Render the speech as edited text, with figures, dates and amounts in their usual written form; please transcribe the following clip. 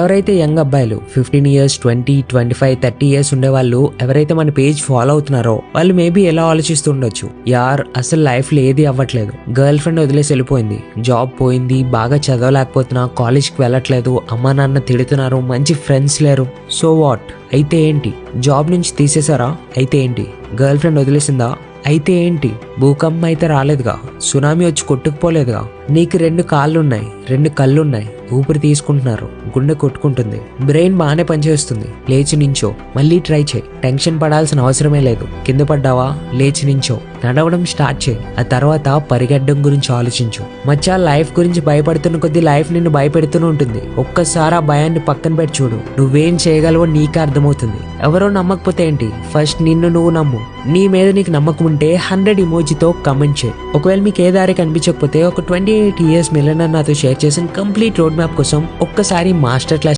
ఎవరైతే యంగ్ అబ్బాయిలు 15 years 20 25 30 years ఉండే వాళ్ళు ఎవరైతే మన పేజ్ ఫాలో అవుతున్నారో వాళ్ళు మేబీ ఎలా ఆలోచిస్తుండొచ్చు, యార్ అసలు లైఫ్ లో ఏది అవ్వట్లేదు, గర్ల్ ఫ్రెండ్ వదిలేసి వెళ్ళిపోయింది, జాబ్ పోయింది, బాగా చదవలేకపోతున్నా, కాలేజ్కి వెళ్ళట్లేదు, అమ్మా నాన్న తిడుతున్నారు, మంచి ఫ్రెండ్స్ లేరు. So what? అయితే ఏంటి? జాబ్ నుంచి తీసేశారా? అయితే ఏంటి? గర్ల్ ఫ్రెండ్ వదిలేసిందా? అయితే ఏంటి? భూకంపం అయితే రాలేదుగా, సునామీ వచ్చి కొట్టుకుపోలేదుగా. నీకు 2 కాళ్ళున్నాయి, 2 కళ్ళున్నాయి, ఊపిరి తీసుకుంటున్నారు, గుండె కొట్టుకుంటుంది, బ్రెయిన్ బాగానే పనిచేస్తుంది, లేచి నించో, మళ్ళీ ట్రై చేయి, టెన్షన్ పడాల్సిన అవసరమే లేదు. కింద పడ్డావా? లేచి నించో, నడవడం స్టార్ట్ చేయి, ఆ తర్వాత పరిగెట్టడం గురించి ఆలోచించు. మచ్చా, లైఫ్ గురించి భయపడుతున్న కొద్దీ లైఫ్ నిన్ను భయపెడుతూనే ఉంటుంది. ఒక్కసారి ఆ భయాన్ని పక్కన పెట్టి చూడు, నువ్వేం చేయగలవో నీకే అర్థమవుతుంది. ఎవరో నమ్మకపోతే ఏంటి, ఫస్ట్ నిన్ను నువ్వు నమ్ము. నీ మీద నీకు నమ్మకం ఉంటే 100 ఇమోజీతో కమెంట్ చేయి. ఒకవేళ మీకు ఏ దారి కనిపించకపోతే ఒక 28 ఇయర్స్ మిలియనర్ నాతో షేర్ చేసిన కంప్లీట్ రోడ్ మ్యాప్ కోసం ఒక్కసారి మాస్టర్ క్లాస్